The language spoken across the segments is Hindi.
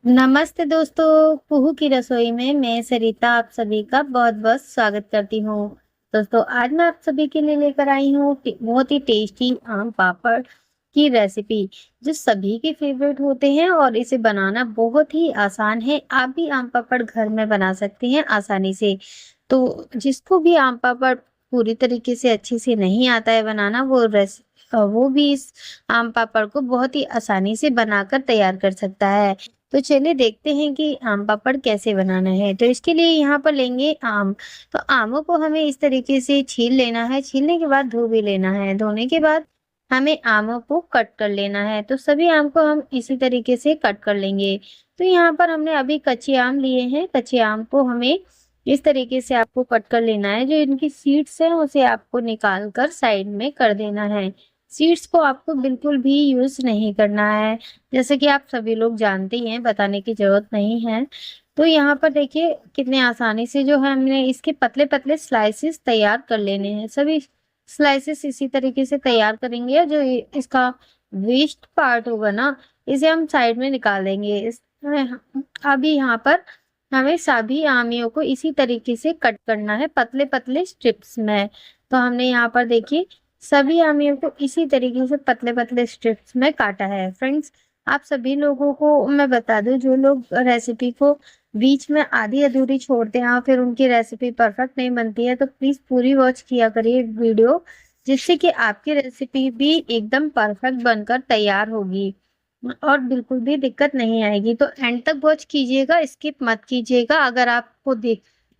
नमस्ते दोस्तों, कुहू की रसोई में मैं सरिता आप सभी का बहुत-बहुत स्वागत करती हूँ। दोस्तों, आज मैं आप सभी के लिए लेकर आई हूँ बहुत ही टेस्टी आम पापड़ की रेसिपी, जो सभी के फेवरेट होते हैं और इसे बनाना बहुत ही आसान है। आप भी आम पापड़ घर में बना सकते हैं आसानी से। तो जिसको भी आम पापड़ पूरी तरीके से अच्छे से नहीं आता है बनाना, वो भी इस आम पापड़ को बहुत ही आसानी से बनाकर तैयार कर सकता है। तो चलिए देखते हैं कि आम पापड़ कैसे बनाना है। तो इसके लिए यहाँ पर लेंगे आम। तो आमों को हमें इस तरीके से छील लेना है, छीलने के बाद धो भी लेना है। धोने के बाद हमें आमों को कट कर लेना है। तो सभी आम को हम इसी तरीके से कट कर लेंगे। तो यहाँ पर हमने अभी कच्चे आम लिए हैं। कच्चे आम को हमें इस तरीके से आपको कट कर लेना है। जो इनकी सीड्स हैं उसे आपको निकाल कर साइड में कर देना है। सीड्स को आपको बिल्कुल भी यूज़ नहीं करना है। जैसे कि आप सभी लोग जानते ही हैं, बताने की ज़रूरत नहीं है। तो यहाँ पर देखिए कितने आसानी से जो है हमने इसके पतले-पतले स्लाइसेस तैयार कर लेने हैं। सभी स्लाइसेस इसी तरीके से तैयार करेंगे और जो इसका वेस्ट पार्ट होगा ना, इसे हम साइड में निकाल देंगे। अभी यहाँ पर हमें सभी आमियों को इसी तरीके से कट करना है पतले-पतले स्ट्रिप्स में। तो हमने यहाँ पर देखिए सभी आमियों को इसी तरीके से पतले-पतले स्ट्रिप्स में काटा है। फ्रेंड्स, आप सभी लोगों को मैं बता दूँ, जो लोग रेसिपी को बीच में आधी-अधूरी छोड़ते हैं, फिर उनकी रेसिपी परफेक्ट नहीं बनती है, तो प्लीज़ पूरी वॉच किया करिए वीडियो, जिससे कि आपकी रेसिपी भी एकदम परफेक्ट बनकर तैयार होगी और बिल्कुल भी दिक्कत नहीं आएगी। तो एंड तक वॉच कीजिएगा, स्किप मत कीजिएगा अगर आपको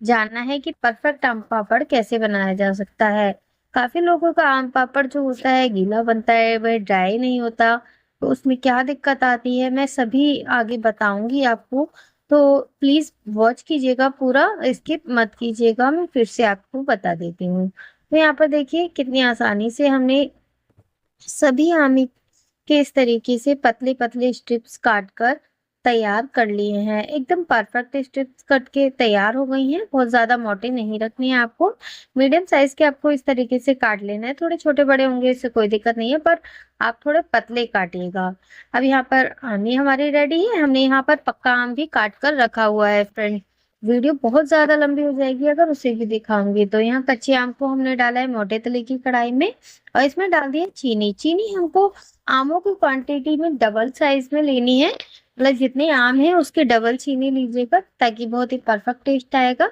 जानना है कि परफेक्ट आम पापड़ कैसे बनाया जा सकता है। काफ़ी लोगों का आम पापड़ जो होता है गीला बनता है, वह ड्राई नहीं होता। तो उसमें क्या दिक्कत आती है मैं सभी आगे बताऊँगी आपको। तो प्लीज़ वॉच कीजिएगा पूरा, स्किप मत कीजिएगा, मैं फिर से आपको बता देती हूँ। तो यहाँ पर देखिए कितनी आसानी से हमने सभी आम के इस तरीके से पतले-पतले स्ट्रिप्स काट कर तैयार कर लिए हैं। एकदम परफेक्ट स्ट्रिप्स कट के तैयार हो गई हैं। बहुत ज़्यादा मोटे नहीं रखनी है आपको। मीडियम साइज़ के आपको इस तरीके से काट लेना है। थोड़े छोटे-बड़े होंगे इससे कोई दिक्कत नहीं है, पर आप थोड़े पतले काटिएगा। अब यहाँ पर आम ही हमारी रेडी है। हमने यहाँ पर पक्का आम भी काट कर रखा हुआ है फ्रेंड। वीडियो बहुत ज़्यादा लंबी हो जाएगी अगर उसे भी दिखाऊँगी। तो यहाँ कच्चे आम को हमने डाला है मोटे तले की कढ़ाई में और इसमें डाल दिया चीनी। चीनी हमको आमों की क्वांटिटी में डबल साइज में लेनी है, मतलब जितने आम हैं उसके डबल चीनी लीजिएगा ताकि बहुत ही परफेक्ट टेस्ट आएगा।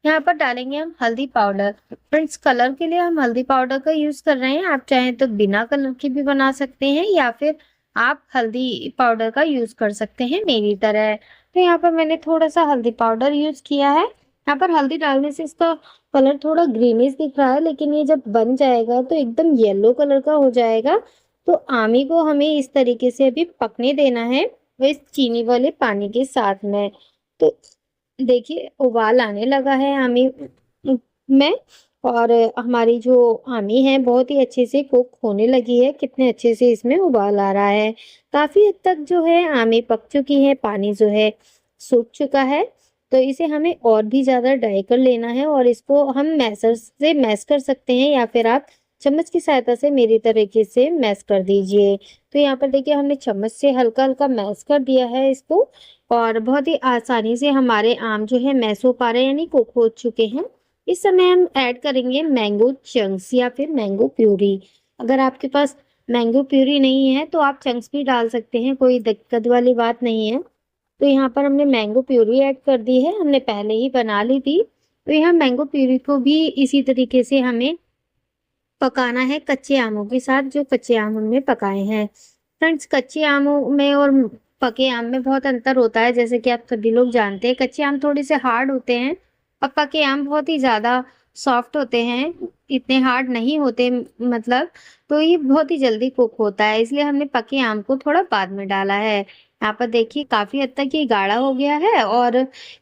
यहाँ पर डालेंगे हम हल्दी पाउडर। फ्रेंड्स, कलर के लिए हम हल्दी पाउडर का यूज़ कर रहे हैं। आप चाहें तो बिना कलर के भी बना सकते हैं या फिर आप हल्दी पाउडर का यूज़ कर सकते हैं मेरी तरह। तो यहाँ पर मैंने थोड़ा-सा हल्दी पाउडर यूज़ किया है। यहाँ पर हल्दी डालने से इसका कलर थोड़ा ग्रीनिश दिख रहा है, लेकिन ये जब बन जाएगा तो एकदम येलो कलर का हो जाएगा। तो आमी को हमें इस तरीके से अभी पकने देना है, वो इस चीनी वाले पानी के साथ में। तो देखिए उबाल आने लगा है आमी में और हमारी जो आमी है बहुत ही अच्छे से कुक होने लगी है। कितने अच्छे से इसमें उबाल आ रहा है। काफ़ी हद तक जो है आमी पक चुकी है, पानी जो है सूख चुका है। तो इसे हमें और भी ज़्यादा ड्राई कर लेना है और इसको हम मैशर से मैश कर सकते हैं या फिर आप चम्मच की सहायता से मेरी तरीके से मैश कर दीजिए। तो यहाँ पर देखिए हमने चम्मच से हल्का-हल्का मैश कर दिया है इसको और बहुत ही आसानी से हमारे आम जो है मैश हो पा रहे हैं, यानी कुक हो चुके हैं। इस समय हम ऐड करेंगे मैंगो चंक्स या फिर मैंगो प्यूरी। अगर आपके पास मैंगो प्यूरी नहीं है तो आप चंक्स भी डाल सकते हैं, कोई दिक्कत वाली बात नहीं है। तो यहाँ पर हमने मैंगो प्यूरी ऐड कर दी है, हमने पहले ही बना ली थी। तो यहाँ मैंगो प्यूरी को भी इसी तरीके से हमें पकाना है कच्चे आमों के साथ, जो कच्चे आम हमने पकाए हैं। फ्रेंड्स, कच्चे आमों में और पके आम में बहुत अंतर होता है, जैसे कि आप सभी लोग जानते हैं। कच्चे आम थोड़े से हार्ड होते हैं और पके आम बहुत ही ज़्यादा सॉफ्ट होते हैं, इतने हार्ड नहीं होते मतलब। तो ये बहुत ही जल्दी कुक होता है, इसलिए हमने पके आम को थोड़ा बाद में डाला है। यहाँ पर देखिए काफ़ी हद तक ये गाढ़ा हो गया है और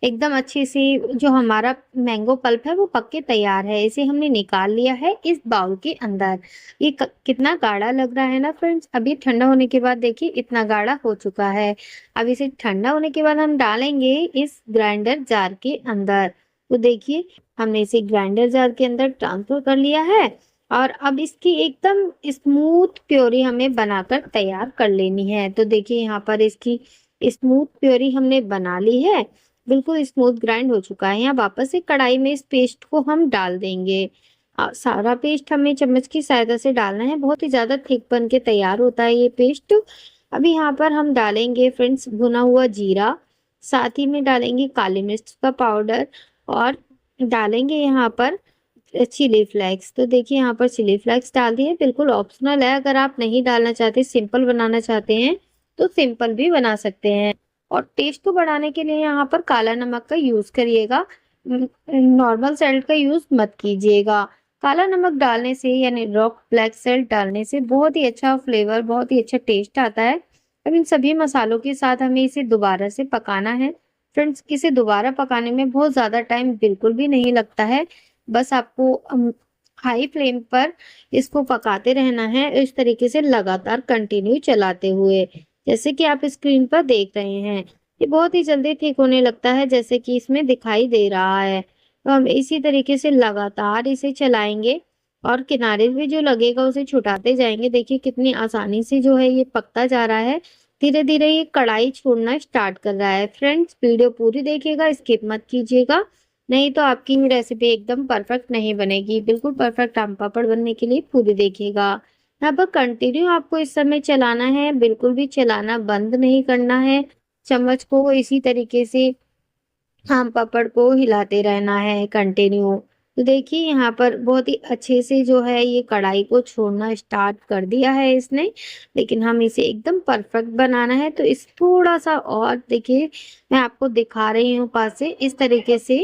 एकदम अच्छे से जो हमारा मैंगो पल्प है वो पक के तैयार है। इसे हमने निकाल लिया है इस बाउल के अंदर। ये कितना गाढ़ा लग रहा है ना फ्रेंड्स। अभी ठंडा होने के बाद देखिए इतना गाढ़ा हो चुका है। अब इसे ठंडा होने के बाद हम डालेंगे इस ग्राइंडर जार के अंदर। तो देखिए हमने इसे ग्राइंडर जार के अंदर ट्रांसफर कर लिया है और अब इसकी एकदम स्मूथ प्योरी हमें बनाकर तैयार कर लेनी है। तो देखिए यहाँ पर इसकी स्मूथ प्योरी हमने बना ली है, बिल्कुल स्मूथ ग्राइंड हो चुका है। यहाँ वापस से कढ़ाई में इस पेस्ट को हम डाल देंगे। सारा पेस्ट हमें चम्मच की सहायता से डालना है, बहुत ही ज्यादा थिक बन के तैयार होता है ये पेस्ट। अभी यहाँ पर हम डालेंगे फ्रेंड्स भुना हुआ जीरा, साथ ही में डालेंगे काली मिर्च का पाउडर और डालेंगे यहाँ पर चिली फ्लेक्स। तो देखिए यहाँ पर चिली फ्लेक्स डाल दिए, बिल्कुल ऑप्शनल है। अगर आप नहीं डालना चाहते, सिंपल बनाना चाहते हैं तो सिंपल भी बना सकते हैं। और टेस्ट को बढ़ाने के लिए यहाँ पर काला नमक का यूज करिएगा, नॉर्मल सॉल्ट का यूज मत कीजिएगा। काला नमक डालने से यानी रॉक ब्लैक सॉल्ट डालने से बहुत ही अच्छा फ्लेवर, बहुत ही अच्छा टेस्ट आता है। अब इन सभी मसालों के साथ हमें इसे दोबारा से पकाना है। फ्रेंड्स, इसे दोबारा पकाने में बहुत ज्यादा टाइम बिल्कुल भी नहीं लगता है। बस आपको हाई फ्लेम पर इसको पकाते रहना है, इस तरीके से लगातार कंटिन्यू चलाते हुए, जैसे कि आप स्क्रीन पर देख रहे हैं। ये बहुत ही जल्दी ठीक होने लगता है, जैसे कि इसमें दिखाई दे रहा है। तो हम इसी तरीके से लगातार इसे चलाएंगे और किनारे भी जो लगेगा उसे छुटाते जाएंगे। देखिए कितनी आसानी से जो है ये पकता जा रहा है। धीरे धीरे ये कढ़ाई छोड़ना स्टार्ट कर रहा है। फ्रेंड्स, वीडियो पूरी देखिएगा, स्किप मत कीजिएगा, नहीं तो आपकी रेसिपी एकदम परफेक्ट नहीं बनेगी। बिल्कुल परफेक्ट आम पापड़ बनने के लिए पूरी देखिएगा। यहाँ पर कंटिन्यू आपको इस समय चलाना है, बिल्कुल भी चलाना बंद नहीं करना है। चम्मच को इसी तरीके से आम पापड़ को हिलाते रहना है कंटिन्यू। तो देखिए यहाँ पर बहुत ही अच्छे से जो है ये कढ़ाई को छोड़ना स्टार्ट कर दिया है इसने, लेकिन हम इसे एकदम परफेक्ट बनाना है। तो इस थोड़ा सा और देखिए, मैं आपको दिखा रही हूँ पास से, इस तरीके से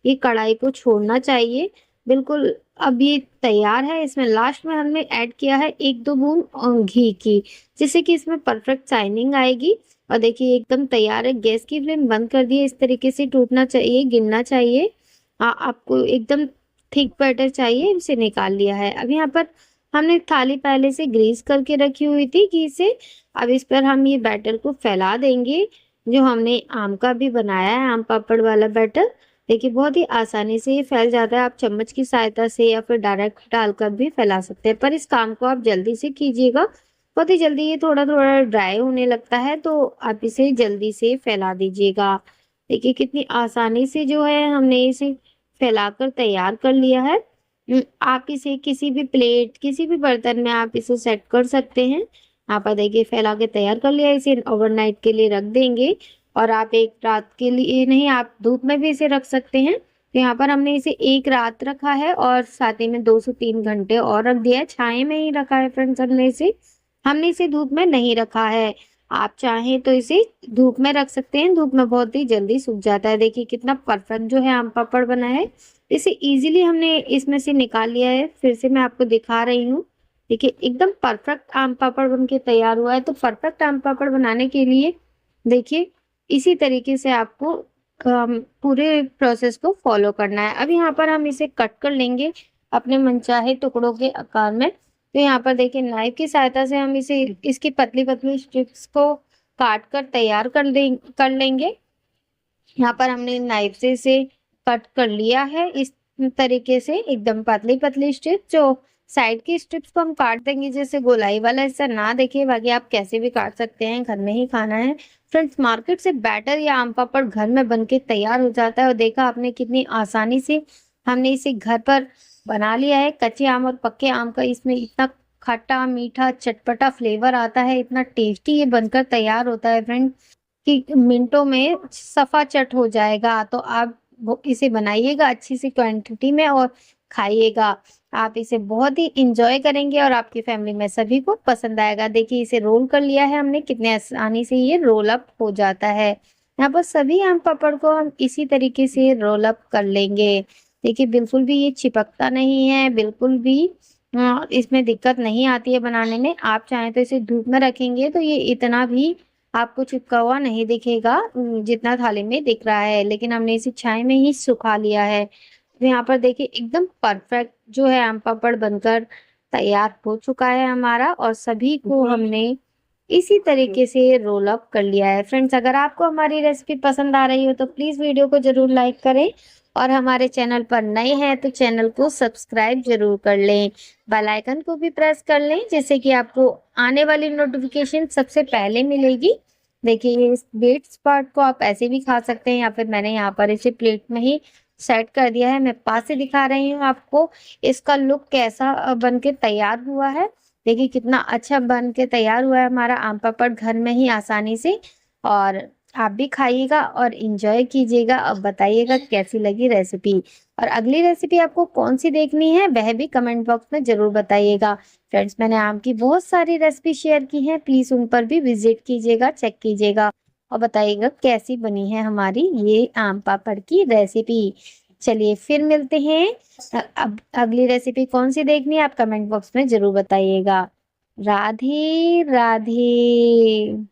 ये कढ़ाई को छोड़ना चाहिए। बिल्कुल अब ये तैयार है। इसमें लास्ट में हमने ऐड किया है 1-2 बूंद घी की, जिससे कि इसमें परफेक्ट शाइनिंग आएगी। और देखिए एकदम तैयार है। गैस की फ्लेम बंद कर दिए, इस तरीके से टूटना चाहिए, गिरना चाहिए। आपको एकदम थिक बैटर चाहिए, इसे निकाल लिया है। अब यहाँ पर हमने थाली पहले से ग्रीस करके रखी हुई थी घी से। अब इस पर हम ये बैटर को फैला देंगे, जो हमने आम का भी बनाया है, आम पापड़ वाला बैटर। देखिए बहुत ही आसानी से ये फैल जाता है। आप चम्मच की सहायता से या फिर डायरेक्ट डालकर भी फैला सकते हैं, पर इस काम को आप जल्दी से कीजिएगा। बहुत ही जल्दी ये थोड़ा थोड़ा ड्राई होने लगता है, तो आप इसे जल्दी से फैला दीजिएगा। देखिए कितनी आसानी से जो है हमने इसे फैलाकर तैयार कर लिया है। आप इसे किसी भी प्लेट, किसी भी बर्तन में आप इसे सेट कर सकते हैं। यहाँ पर देखिए फैला के तैयार कर लिया। इसे ओवरनाइट के लिए रख देंगे, और आप एक रात के लिए नहीं, आप धूप में भी इसे रख सकते हैं। तो यहाँ पर हमने इसे एक रात रखा है और साथ ही में 2 से 3 घंटे और रख दिया है। छाये में ही रखा है फ्रेंड्स हमने इसे धूप में नहीं रखा है। आप चाहें तो इसे धूप में रख सकते हैं, धूप में बहुत ही जल्दी सूख जाता है। देखिए कितना परफेक्ट जो है आम पापड़ बना है। इसे इजीली हमने इसमें से निकाल लिया है। फिर से मैं आपको दिखा रही हूँ। देखिए एकदम परफेक्ट आम पापड़ बन के तैयार हुआ है। तो परफेक्ट आम पापड़ बनाने के लिए देखिए इसी तरीके से आपको पूरे प्रोसेस को फॉलो करना है। अब यहाँ पर हम इसे कट कर लेंगे अपने मनचाहे टुकड़ों के आकार में। तो यहाँ पर देखिए नाइफ की सहायता से हम इसे, इसकी पतली पतली स्ट्रिप्स को काट कर तैयार कर लेंगे। यहाँ पर हमने नाइफ से इसे कट कर लिया है इस तरीके से, एकदम पतली पतली स्ट्रिप। जो साइड की स्ट्रिप्स को हम काट देंगे, जैसे गोलाई वाला हिस्सा ना देखिए, बाकी आप कैसे भी काट सकते हैं, घर में ही खाना है। फ्रेंड्स, मार्केट से बैटर या आम पापड़ घर में बन के तैयार हो जाता है। और देखा आपने कितनी आसानी से हमने इसे घर पर बना लिया है। कच्चे आम और पक्के आम का इसमें इतना खट्टा मीठा चटपटा फ्लेवर आता है, इतना टेस्टी ये बनकर तैयार होता है फ्रेंड, कि मिनटों में सफा चट हो जाएगा। तो आप इसे बनाइएगा अच्छी सी क्वांटिटी में और खाइएगा। आप इसे बहुत ही इंजॉय करेंगे और आपकी फैमिली में सभी को पसंद आएगा। देखिए इसे रोल कर लिया है हमने, कितने आसानी से ये रोल अप हो जाता है। यहाँ पर सभी आम पापड़ को हम इसी तरीके से रोल अप कर लेंगे। देखिए बिल्कुल भी ये चिपकता नहीं है, बिल्कुल भी इसमें दिक्कत नहीं आती है बनाने में। आप चाहें तो इसे धूप में रखेंगे तो ये इतना भी आपको चिपका हुआ नहीं दिखेगा जितना थाली में दिख रहा है, लेकिन हमने इसे छाई में ही सुखा लिया है। तो यहाँ पर देखिए एकदम परफेक्ट जो है आम पापड़ बनकर तैयार हो चुका है हमारा, और सभी को हमने इसी तरीके से रोल अप कर लिया है। फ्रेंड्स, अगर आपको हमारी रेसिपी पसंद आ रही हो तो प्लीज वीडियो को जरूर लाइक करें, और हमारे चैनल पर नए हैं तो चैनल को सब्सक्राइब जरूर कर लें, बेल आइकन को भी प्रेस कर लें, जिससे कि आपको आने वाली नोटिफिकेशन सबसे पहले मिलेगी। देखिए इस डेट्स पार्ट को आप ऐसे भी खा सकते हैं या फिर मैंने यहाँ पर इसे प्लेट में ही सेट कर दिया है। मैं पास से दिखा रही हूँ आपको इसका लुक कैसा बन के तैयार हुआ है। देखिए कितना अच्छा बन के तैयार हुआ है हमारा आम पापड़ घर में ही आसानी से। और आप भी खाइएगा और इंजॉय कीजिएगा और बताइएगा कैसी लगी रेसिपी। और अगली रेसिपी आपको कौन सी देखनी है वह भी कमेंट बॉक्स में जरूर बताइएगा। फ्रेंड्स मैंने आम की बहुत सारी रेसिपी शेयर की हैं, प्लीज उन पर भी विजिट कीजिएगा, चेक कीजिएगा और बताइएगा कैसी बनी है हमारी ये आम पापड़ की रेसिपी। चलिए फिर मिलते हैं। अब अगली रेसिपी कौन सी देखनी है आप कमेंट बॉक्स में जरूर बताइएगा। राधे राधे।